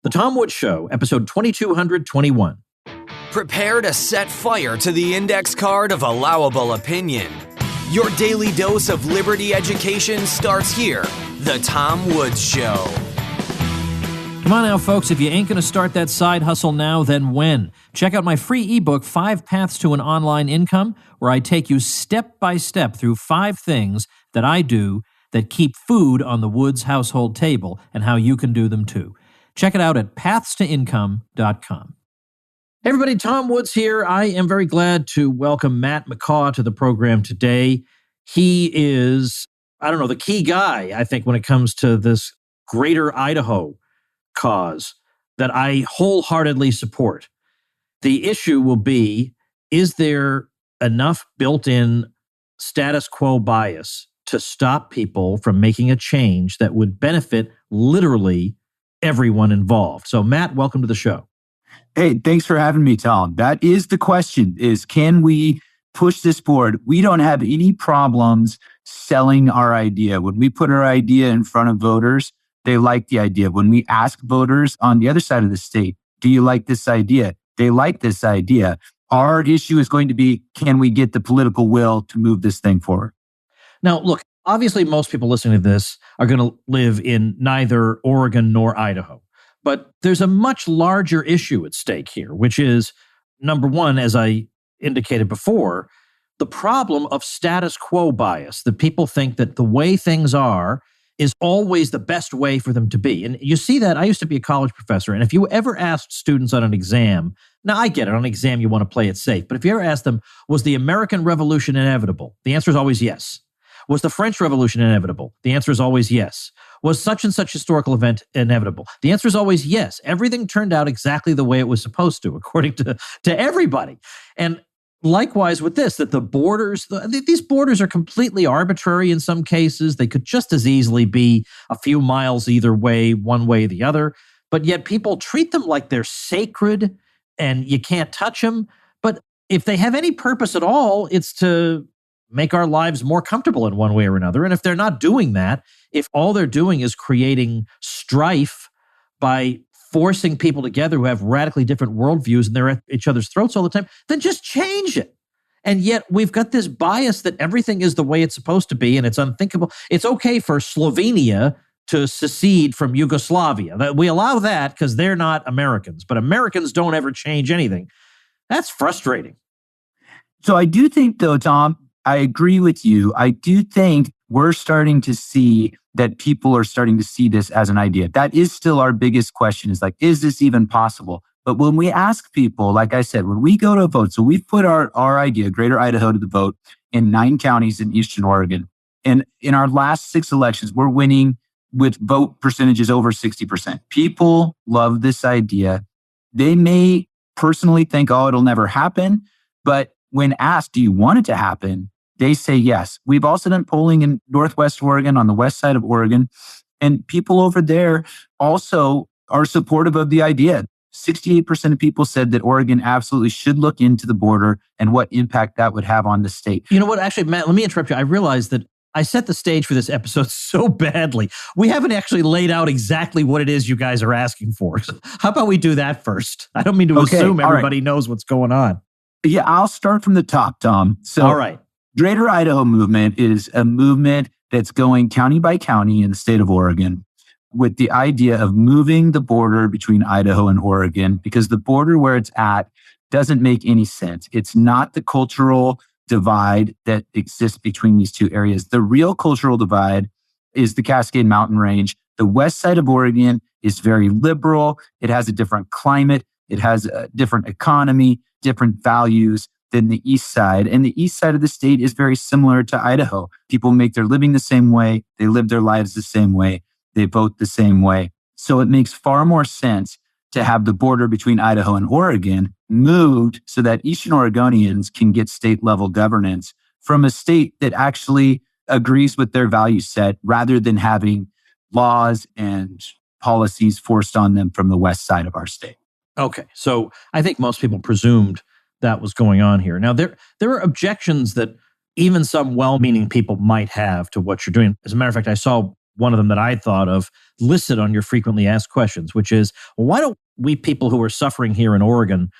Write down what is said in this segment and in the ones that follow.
The Tom Woods Show, episode 2221. Prepare to set fire to the index card of allowable opinion. Your daily dose of liberty education starts here. The Tom Woods Show. Come on now, folks. If you ain't going to start that side hustle now, then when? Check out my free ebook, 5 Paths to an Online Income, where I take you step by step through 5 things that I do that keep food on the Woods household table and how you can do them too. Check it out at pathstoincome.com. Hey everybody, Tom Woods here. I am very glad to welcome Matt McCaw to the program today. He is, the key guy, I think, when it comes to this Greater Idaho cause that I wholeheartedly support. The issue will be, is there enough built-in status quo bias to stop people from making a change that would benefit literally everyone involved? So Matt, welcome to the show. Hey, thanks for having me, Tom. That is the question, is can we push this forward? We don't have any problems selling our idea. When we put our idea in front of voters, they like the idea. When we ask voters on the other side of the state, do you like this idea? They like this idea. Our issue is going to be, can we get the political will to move this thing forward? Now, look, obviously most people listening to this are going to live in neither Oregon nor Idaho. But there's a much larger issue at stake here, which is, number one, as I indicated before, the problem of status quo bias, that people think that the way things are is always the best way for them to be. And you see that, I used to be a college professor, and if you ever asked students on an exam, now I get it, on an exam you want to play it safe, but if you ever asked them, was the American Revolution inevitable? The answer is always yes. Was the French Revolution inevitable? The answer is always yes. Was such and such historical event inevitable? The answer is always yes. Everything turned out exactly the way it was supposed to, according to everybody. And likewise with this, that the borders, these borders are completely arbitrary in some cases. They could just as easily be a few miles either way, one way or the other. But yet people treat them like they're sacred and you can't touch them. But if they have any purpose at all, it's to make our lives more comfortable in one way or another. And if they're not doing that, if all they're doing is creating strife by forcing people together who have radically different worldviews and they're at each other's throats all the time, then just change it. And yet we've got this bias that everything is the way it's supposed to be, and it's unthinkable. It's okay for Slovenia to secede from Yugoslavia. We allow that because they're not Americans, but Americans don't ever change anything. That's frustrating. So I do think, though, Tom, I agree with you. I do think we're starting to see that people are starting to see this as an idea. That is still our biggest question, is like, is this even possible? But when we ask people, like I said, when we go to a vote, so we've put our idea, Greater Idaho, to the vote in 9 counties in Eastern Oregon. And in our last 6 elections, we're winning with vote percentages over 60%. People love this idea. They may personally think, oh, it'll never happen. But when asked, do you want it to happen? They say yes. We've also done polling in Northwest Oregon, on the west side of Oregon, and people over there also are supportive of the idea. 68% of people said that Oregon absolutely should look into the border and what impact that would have on the state. You know what? Actually, Matt, let me interrupt you. I realized that I set the stage for this episode so badly. We haven't actually laid out exactly what it is you guys are asking for. So how about we do that first? I don't mean to assume everybody knows what's going on. Yeah, I'll start from the top, Tom. So, all right. Greater Idaho movement is a movement that's going county by county in the state of Oregon with the idea of moving the border between Idaho and Oregon, because the border where it's at doesn't make any sense. It's not the cultural divide that exists between these two areas. The real cultural divide is the Cascade Mountain Range. The west side of Oregon is very liberal. It has a different climate. It has a different economy, different values than the east side. And the east side of the state is very similar to Idaho. People make their living the same way. They live their lives the same way. They vote the same way. So it makes far more sense to have the border between Idaho and Oregon moved so that Eastern Oregonians can get state level governance from a state that actually agrees with their value set, rather than having laws and policies forced on them from the west side of our state. Okay. So I think most people presumed that was going on here. Now, there are objections that even some well-meaning people might have to what you're doing. As a matter of fact, I saw one of them that I thought of listed on your frequently asked questions, which is, why don't we people who are suffering here in Oregon,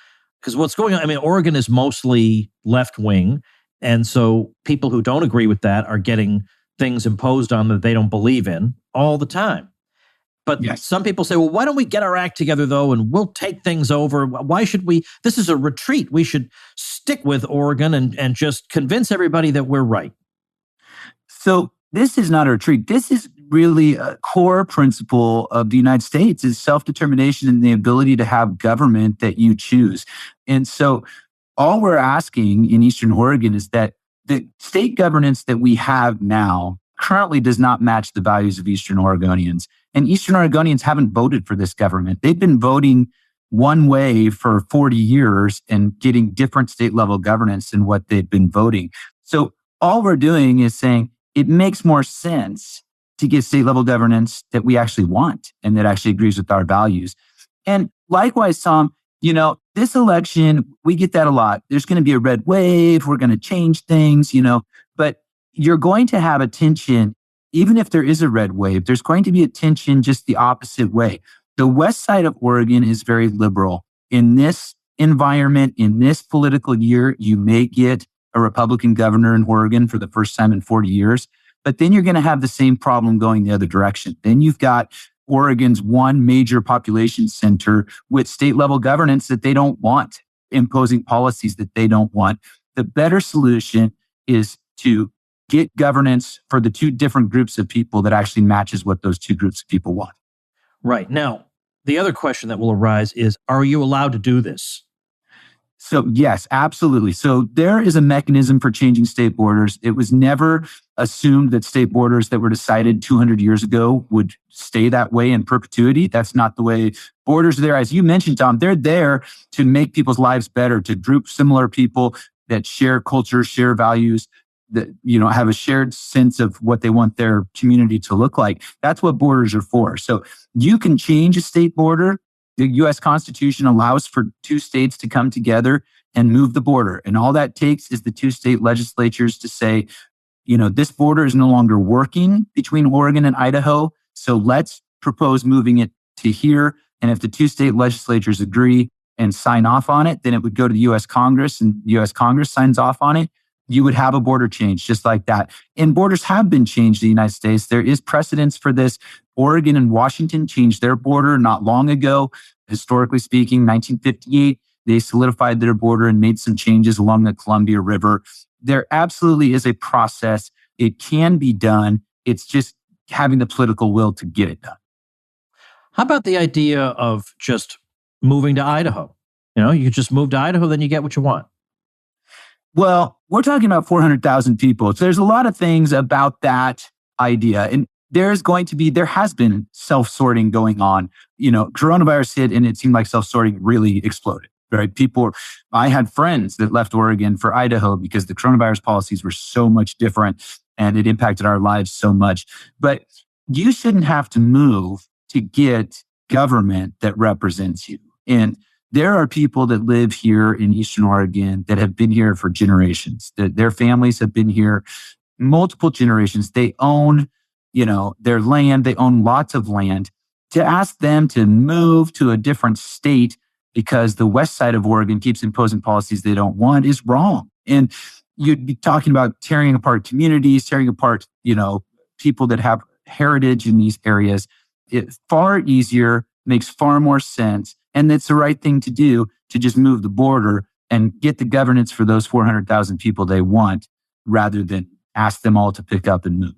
because what's going on, I mean, Oregon is mostly left wing. And so people who don't agree with that are getting things imposed on them that they don't believe in all the time. But Yes. some people say, well, why don't we get our act together, though, and we'll take things over? Why should we? This is a retreat. We should stick with Oregon and just convince everybody that we're right. So this is not a retreat. This is really a core principle of the United States is self-determination and the ability to have government that you choose. And so all we're asking in Eastern Oregon is that the state governance that we have now currently does not match the values of Eastern Oregonians. And Eastern Oregonians haven't voted for this government. They've been voting one way for 40 years and getting different state level governance than what they've been voting. So all we're doing is saying it makes more sense to get state level governance that we actually want and that actually agrees with our values. And likewise, Tom, this election, we get that a lot. There's going to be a red wave. We're going to change things, but you're going to have a tension. Even if there is a red wave, there's going to be a tension just the opposite way. The west side of Oregon is very liberal. In this environment, in this political year, you may get a Republican governor in Oregon for the first time in 40 years, but then you're going to have the same problem going the other direction. Then you've got Oregon's one major population center with state level governance that they don't want, imposing policies that they don't want. The better solution is to get governance for the two different groups of people that actually matches what those two groups of people want. Right. Now, the other question that will arise is, are you allowed to do this? So yes, absolutely. So there is a mechanism for changing state borders. It was never assumed that state borders that were decided 200 years ago would stay that way in perpetuity. That's not the way borders are there. As you mentioned, Tom, they're there to make people's lives better, to group similar people that share culture, share values, that have a shared sense of what they want their community to look like. That's what borders are for. So you can change a state border. The U.S. Constitution allows for two states to come together and move the border. And all that takes is the two state legislatures to say, this border is no longer working between Oregon and Idaho. So let's propose moving it to here. And if the two state legislatures agree and sign off on it, then it would go to the U.S. Congress, and the U.S. Congress signs off on it. You would have a border change just like that. And borders have been changed in the United States. There is precedence for this. Oregon and Washington changed their border not long ago. Historically speaking, 1958, they solidified their border and made some changes along the Columbia River. There absolutely is a process. It can be done. It's just having the political will to get it done. How about the idea of just moving to Idaho? You just move to Idaho, then you get what you want. Well, we're talking about 400,000 people. So there's a lot of things about that idea. And there has been self-sorting going on. Coronavirus hit and it seemed like self-sorting really exploded, right? I had friends that left Oregon for Idaho because the coronavirus policies were so much different and it impacted our lives so much. But you shouldn't have to move to get government that represents you. And there are people that live here in Eastern Oregon that have been here for generations. Their families have been here multiple generations. They own, their land. They own lots of land. To ask them to move to a different state because the west side of Oregon keeps imposing policies they don't want is wrong. And you'd be talking about tearing apart communities, tearing apart, people that have heritage in these areas. It's far easier, makes far more sense. And it's the right thing to do to just move the border and get the governance for those 400,000 people they want rather than ask them all to pick up and move.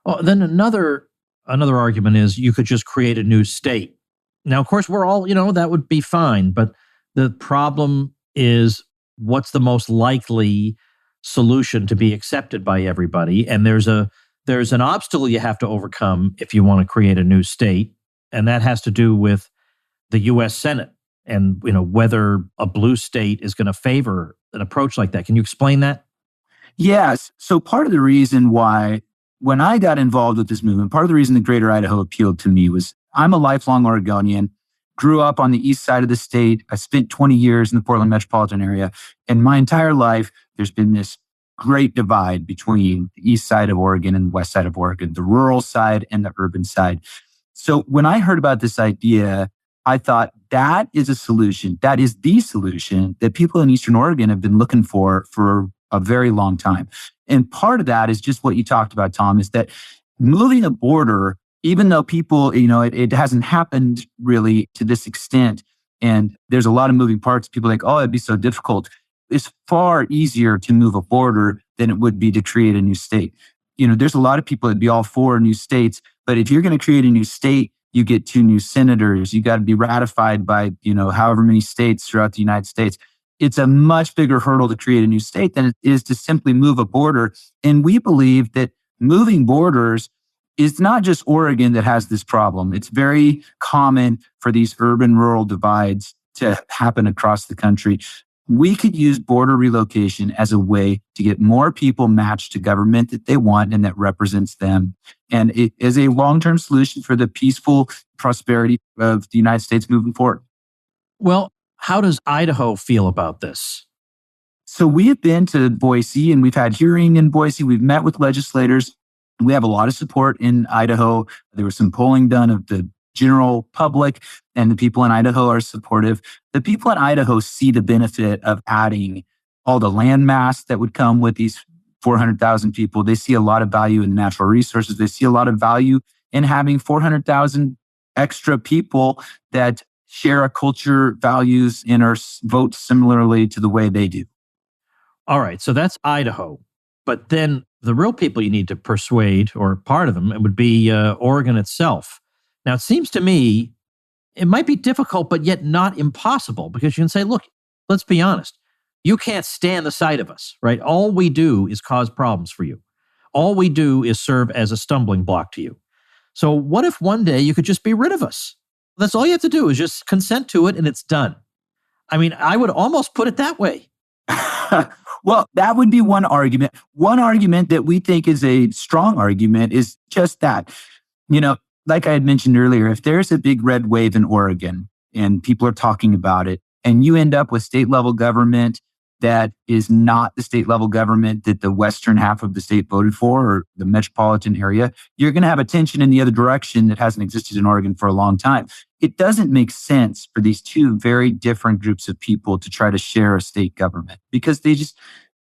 Well, then another argument is you could just create a new state. Now, of course, we're all, that would be fine. But the problem is what's the most likely solution to be accepted by everybody? And there's an obstacle you have to overcome if you want to create a new state. And that has to do with the U.S. Senate and whether a blue state is going to favor an approach like that. Can you explain that? Yes. So part of the reason why, when I got involved with this movement, part of the reason the Greater Idaho appealed to me was I'm a lifelong Oregonian, grew up on the east side of the state. I spent 20 years in the Portland metropolitan area. And my entire life, there's been this great divide between the east side of Oregon and the west side of Oregon, the rural side and the urban side. So when I heard about this idea, I thought that is a solution. That is the solution that people in Eastern Oregon have been looking for a very long time. And part of that is just what you talked about, Tom, is that moving a border, even though people, it hasn't happened really to this extent, and there's a lot of moving parts, people are like, oh, it'd be so difficult. It's far easier to move a border than it would be to create a new state. There's a lot of people that'd be all for new states, but if you're going to create a new state, you get 2 new senators. You got to be ratified by, however many states throughout the United States. It's a much bigger hurdle to create a new state than it is to simply move a border. And we believe that moving borders is not just Oregon that has this problem. It's very common for these urban-rural divides to happen across the country. We could use border relocation as a way to get more people matched to government that they want and that represents them. And it is a long-term solution for the peaceful prosperity of the United States moving forward. Well, how does Idaho feel about this? So we have been to Boise and we've had hearing in Boise. We've met with legislators. We have a lot of support in Idaho. There was some polling done of the general public, and the people in Idaho are supportive. The people in Idaho see the benefit of adding all the land mass that would come with these 400,000 people. They see a lot of value in natural resources. They see a lot of value in having 400,000 extra people that share a culture, values, and vote similarly to the way they do. All right, so that's Idaho. But then the real people you need to persuade, or part of them, it would be Oregon itself. Now, it seems to me it might be difficult, but yet not impossible, because you can say, look, let's be honest. You can't stand the sight of us, right? All we do is cause problems for you. All we do is serve as a stumbling block to you. So what if one day you could just be rid of us? That's all you have to do is just consent to it and it's done. I mean, I would almost put it that way. Well, that would be one argument. One argument that we think is a strong argument is just that. Like I had mentioned earlier, if there's a big red wave in Oregon and people are talking about it, and you end up with state level government that is not the state level government that the western half of the state voted for, or the metropolitan area, you're going to have a tension in the other direction that hasn't existed in Oregon for a long time. It doesn't make sense for these two very different groups of people to try to share a state government, because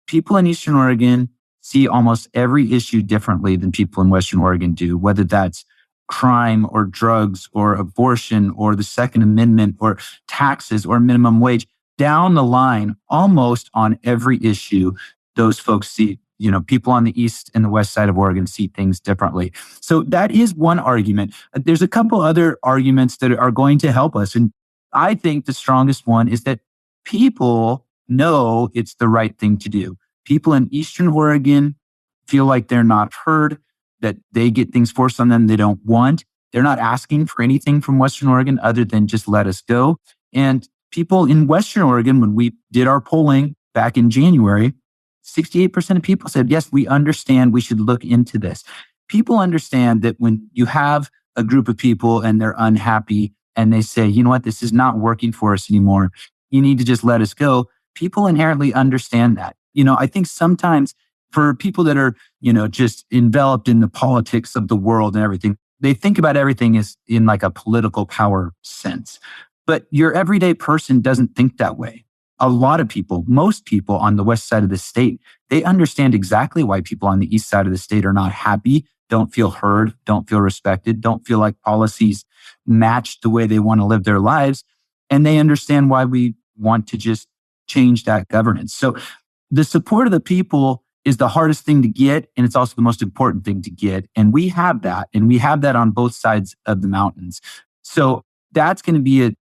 people in Eastern Oregon see almost every issue differently than people in Western Oregon do, whether that's crime or drugs or abortion or the Second Amendment or taxes or minimum wage. Down the line, almost on every issue, those folks see, people on the east and the west side of Oregon see things differently. So that is one argument. There's a couple other arguments that are going to help us. And I think the strongest one is that people know it's the right thing to do. People in Eastern Oregon feel like they're not heard, that they get things forced on them they don't want. They're not asking for anything from Western Oregon other than just let us go. And people in Western Oregon, when we did our polling back in January, 68% of people said, yes, we understand, we should look into this. People understand that when you have a group of people and they're unhappy and they say, you know what, this is not working for us anymore, you need to just let us go. People inherently understand that. I think sometimes for people that are, just enveloped in the politics of the world and everything, they think about everything as in like a political power sense. But your everyday person doesn't think that way. A lot of people, most people on the west side of the state, they understand exactly why people on the east side of the state are not happy, don't feel heard, don't feel respected, don't feel like policies match the way they want to live their lives. And they understand why we want to just change that governance. So the support of the people is the hardest thing to get, and it's also the most important thing to get. And we have that, and we have that on both sides of the mountains. So that's going to be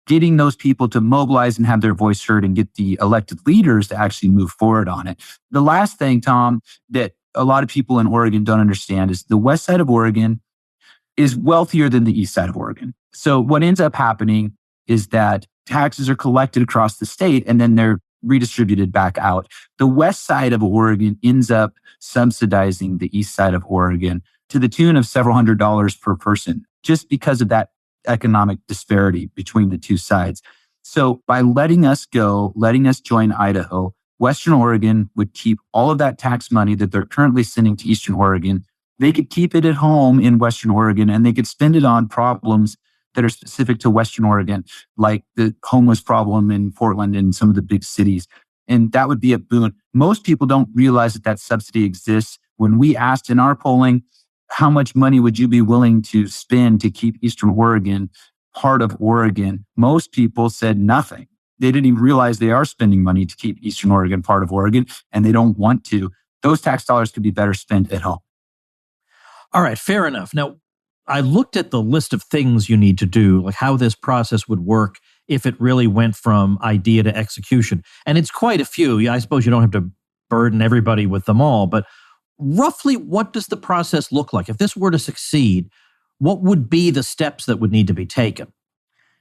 getting those people to mobilize and have their voice heard and get the elected leaders to actually move forward on it. The last thing, Tom, that a lot of people in Oregon don't understand is the west side of Oregon is wealthier than the east side of Oregon. So what ends up happening is that taxes are collected across the state and then they're redistributed back out. The west side of Oregon ends up subsidizing the east side of Oregon to the tune of several $100s per person, just because of that economic disparity between the two sides. So by letting us go, letting us join Idaho, Western Oregon would keep all of that tax money that they're currently sending to Eastern Oregon. They could keep it at home in Western Oregon and they could spend it on problems that are specific to Western Oregon, like the homeless problem in Portland and some of the big cities. And that would be a boon. Most people don't realize that that subsidy exists. When we asked in our polling, how much money would you be willing to spend to keep Eastern Oregon part of Oregon? Most people said nothing. They didn't even realize they are spending money to keep Eastern Oregon part of Oregon, and they don't want to. Those tax dollars could be better spent at home. All right, fair enough. Now, I looked at the list of things you need to do, like how this process would work if it really went from idea to execution. And it's quite a few. I suppose you don't have to burden everybody with them all, but roughly what does the process look like? If this were to succeed, what would be the steps that would need to be taken?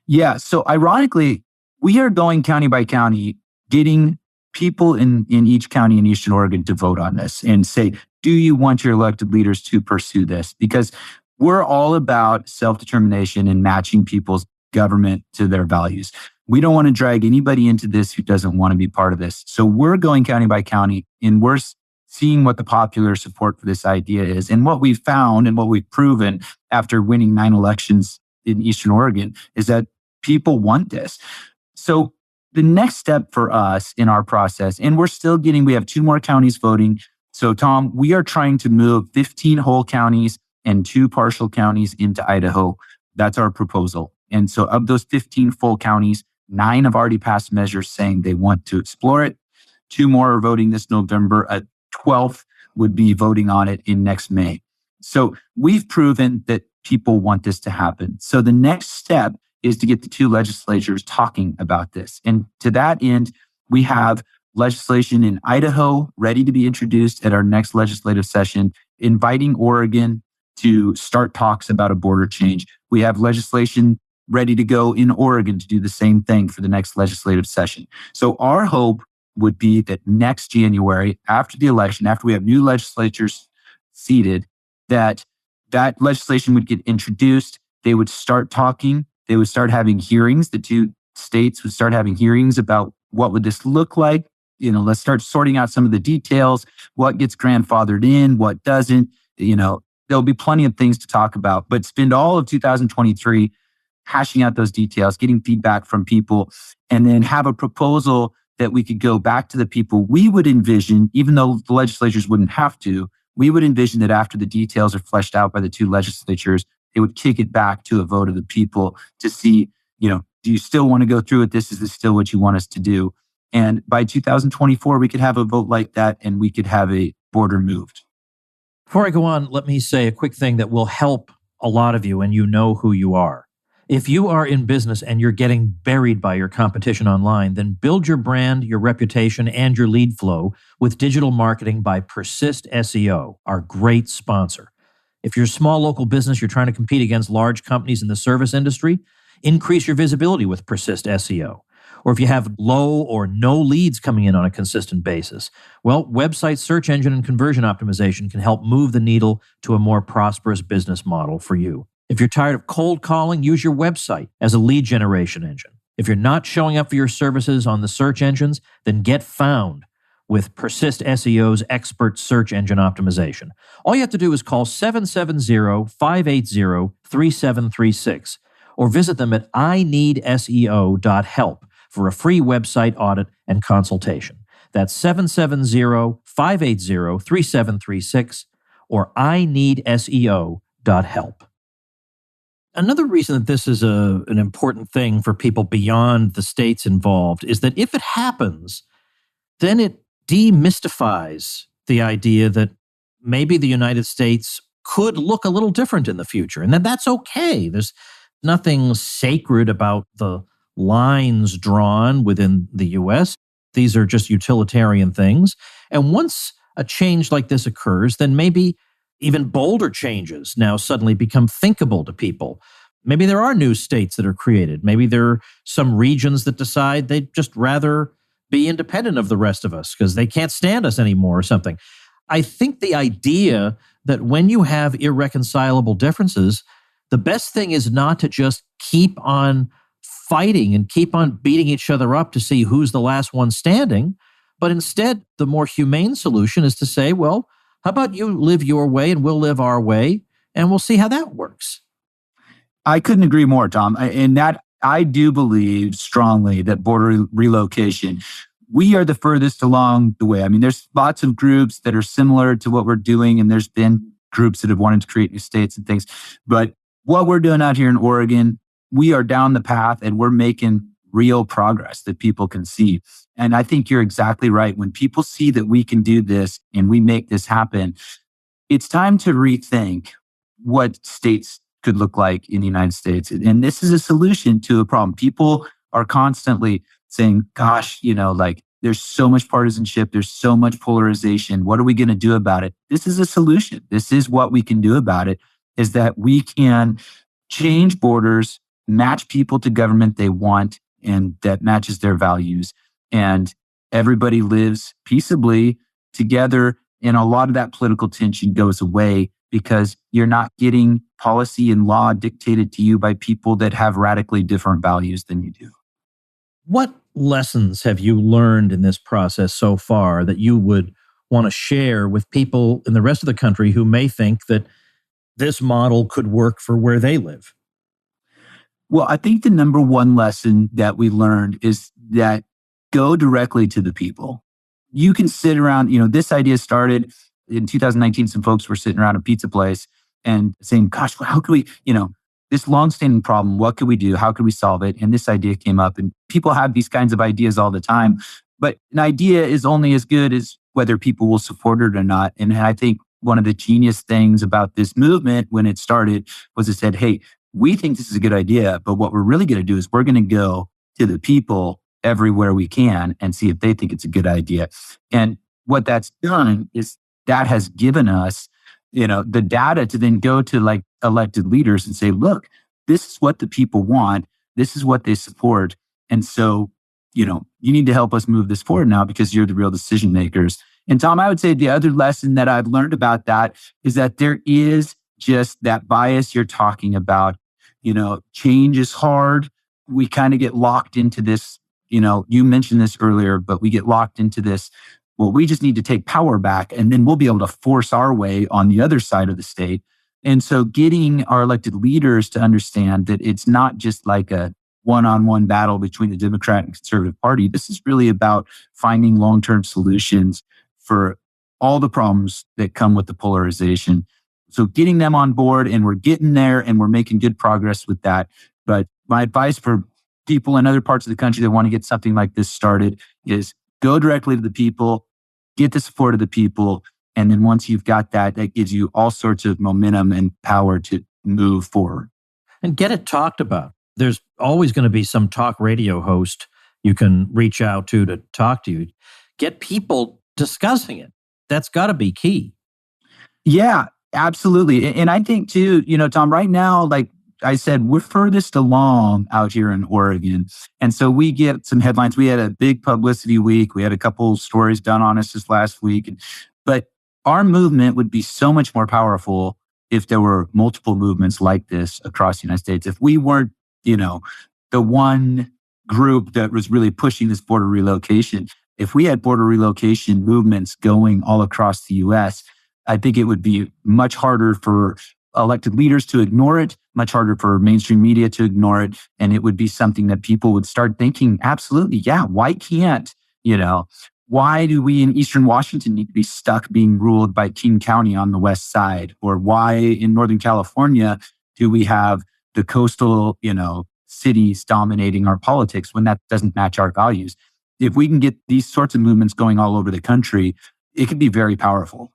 Yeah, so ironically, we are going county by county, getting people in each county in Eastern Oregon to vote on this and say, do you want your elected leaders to pursue this? Because we're all about self-determination and matching people's government to their values. We don't want to drag anybody into this who doesn't want to be part of this. So we're going county by county and we're seeing what the popular support for this idea is. And what we've found and what we've proven after winning 9 elections in Eastern Oregon is that people want this. So the next step for us in our process, and we have 2 more counties voting. So Tom, we are trying to move 15 whole counties and 2 partial counties into Idaho. That's our proposal. And so of those 15 full counties, 9 have already passed measures saying they want to explore it. 2 more are voting this November. A 12th would be voting on it in next May. So we've proven that people want this to happen. So the next step is to get the 2 legislatures talking about this. And to that end, we have legislation in Idaho ready to be introduced at our next legislative session, inviting Oregon to start talks about a border change. We have legislation ready to go in Oregon to do the same thing for the next legislative session. So our hope would be that next January, after the election, after we have new legislatures seated, that legislation would get introduced. They would start talking. They would start having hearings. The 2 states would start having hearings about what would this look like. Let's start sorting out some of the details. What gets grandfathered in, what doesn't. There'll be plenty of things to talk about, but spend all of 2023 hashing out those details, getting feedback from people, and then have a proposal that we could go back to the people. We would envision, even though the legislatures wouldn't have to, we would envision that after the details are fleshed out by the 2 legislatures, they would kick it back to a vote of the people to see, do you still want to go through with this? Is this still what you want us to do? And by 2024, we could have a vote like that and we could have a border moved. Before I go on, let me say a quick thing that will help a lot of you, and you know who you are. If you are in business and you're getting buried by your competition online, then build your brand, your reputation, and your lead flow with digital marketing by Persist SEO, our great sponsor. If you're a small local business, you're trying to compete against large companies in the service industry, increase your visibility with Persist SEO. Or if you have low or no leads coming in on a consistent basis, well, website search engine and conversion optimization can help move the needle to a more prosperous business model for you. If you're tired of cold calling, use your website as a lead generation engine. If you're not showing up for your services on the search engines, then get found with Persist SEO's expert search engine optimization. All you have to do is call 770-580-3736 or visit them at ineedseo.help for a free website audit and consultation. That's 770-580-3736 or ineedseo.help. Another reason that this is an important thing for people beyond the states involved is that if it happens, then it demystifies the idea that maybe the United States could look a little different in the future, and that's okay. There's nothing sacred about the lines drawn within the U.S. These are just utilitarian things. And once a change like this occurs, then maybe even bolder changes now suddenly become thinkable to people. Maybe there are new states that are created. Maybe there are some regions that decide they'd just rather be independent of the rest of us because they can't stand us anymore or something. I think the idea that when you have irreconcilable differences, the best thing is not to just keep on fighting and keep on beating each other up to see who's the last one standing, But instead, the more humane solution is to say, well, how about you live your way and we'll live our way, and we'll see how that works. I couldn't agree more, Tom. And that I do believe strongly that border relocation, we are the furthest along the way. I mean, there's lots of groups that are similar to what we're doing, and there's been groups that have wanted to create new states and things. But what we're doing out here in Oregon, we are down the path and we're making real progress that people can see. And I think you're exactly right. When people see that we can do this and we make this happen, it's time to rethink what states could look like in the United States. And this is a solution to a problem. People are constantly saying, gosh, there's so much partisanship. There's so much polarization. What are we going to do about it? This is a solution. This is what we can do about it, is that we can change borders, match people to government they want, and that matches their values. And everybody lives peaceably together. And a lot of that political tension goes away because you're not getting policy and law dictated to you by people that have radically different values than you do. What lessons have you learned in this process so far that you would want to share with people in the rest of the country who may think that this model could work for where they live? Well, I think the number one lesson that we learned is that go directly to the people. You can sit around, this idea started in 2019. Some folks were sitting around a pizza place and saying, gosh, how could we, this longstanding problem, what could we do? How could we solve it? And this idea came up, and people have these kinds of ideas all the time. But an idea is only as good as whether people will support it or not. And I think one of the genius things about this movement when it started was it said, hey, we think this is a good idea, but what we're really going to do is we're going to go to the people everywhere we can and see if they think it's a good idea. And what that's done is that has given us, the data to then go to elected leaders and say, look, this is what the people want. This is what they support. And so, you need to help us move this forward now because you're the real decision makers. And Tom, I would say the other lesson that I've learned about that is that there is just that bias you're talking about. Change is hard. We kind of get locked into this, you mentioned this earlier, but we get locked into this. Well, we just need to take power back and then we'll be able to force our way on the other side of the state. And so getting our elected leaders to understand that it's not just like a one-on-one battle between the Democrat and Conservative Party. This is really about finding long-term solutions for all the problems that come with the polarization. So getting them on board, and we're getting there and we're making good progress with that. But my advice for people in other parts of the country that want to get something like this started is go directly to the people, get the support of the people. And then once you've got that, that gives you all sorts of momentum and power to move forward. And get it talked about. There's always going to be some talk radio host you can reach out to talk to you. Get people discussing it. That's got to be key. Yeah, absolutely. And I think too, Tom, right now, like I said, we're furthest along out here in Oregon. And so we get some headlines. We had a big publicity week. We had a couple stories done on us this last week. But our movement would be so much more powerful if there were multiple movements like this across the United States. If we weren't, the one group that was really pushing this border relocation, if we had border relocation movements going all across the U.S., I think it would be much harder for elected leaders to ignore it, much harder for mainstream media to ignore it. And it would be something that people would start thinking, absolutely, yeah, why can't, why do we in Eastern Washington need to be stuck being ruled by King County on the west side? Or why in Northern California do we have the coastal, cities dominating our politics when that doesn't match our values? If we can get these sorts of movements going all over the country, it could be very powerful.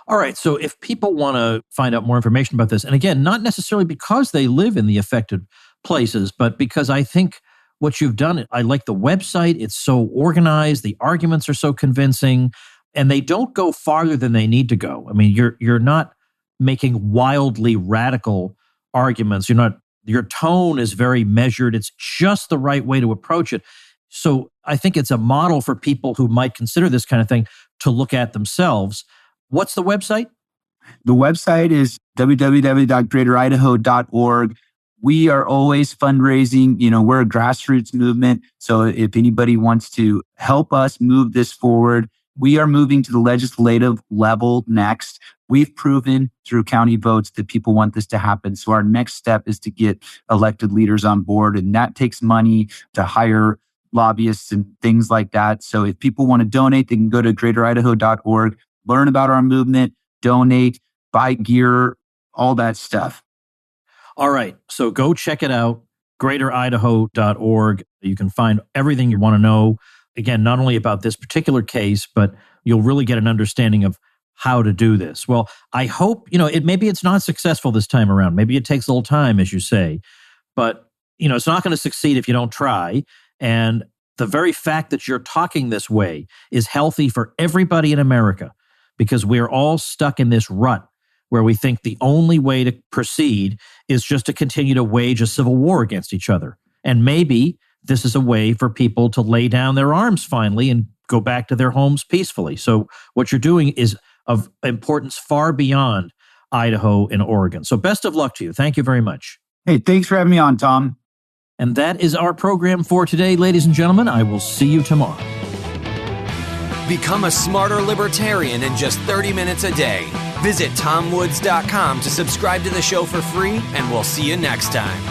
All right. So if people want to find out more information about this, and again, not necessarily because they live in the affected places, but because I think what you've done, I like the website. It's so organized. The arguments are so convincing, and they don't go farther than they need to go. I mean, you're not making wildly radical arguments. Your tone is very measured. It's just the right way to approach it. So I think it's a model for people who might consider this kind of thing to look at themselves. What's the website? The website is www.greateridaho.org. We are always fundraising. We're a grassroots movement. So if anybody wants to help us move this forward, we are moving to the legislative level next. We've proven through county votes that people want this to happen. So our next step is to get elected leaders on board, and that takes money to hire lobbyists and things like that. So if people want to donate, they can go to greateridaho.org, learn about our movement, donate, buy gear, all that stuff. All right. So go check it out, greateridaho.org. You can find everything you want to know. Again, not only about this particular case, but you'll really get an understanding of how to do this. Well, I hope, maybe it's not successful this time around. Maybe it takes a little time, as you say, but, it's not going to succeed if you don't try. And the very fact that you're talking this way is healthy for everybody in America, because we're all stuck in this rut where we think the only way to proceed is just to continue to wage a civil war against each other. And maybe this is a way for people to lay down their arms finally and go back to their homes peacefully. So what you're doing is of importance far beyond Idaho and Oregon. So best of luck to you. Thank you very much. Hey, thanks for having me on, Tom. And that is our program for today, ladies and gentlemen. I will see you tomorrow. Become a smarter libertarian in just 30 minutes a day. Visit tomwoods.com to subscribe to the show for free, and we'll see you next time.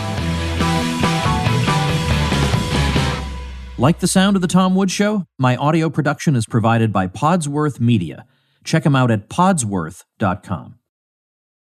Like the sound of The Tom Woods Show? My audio production is provided by Podsworth Media. Check them out at podsworth.com.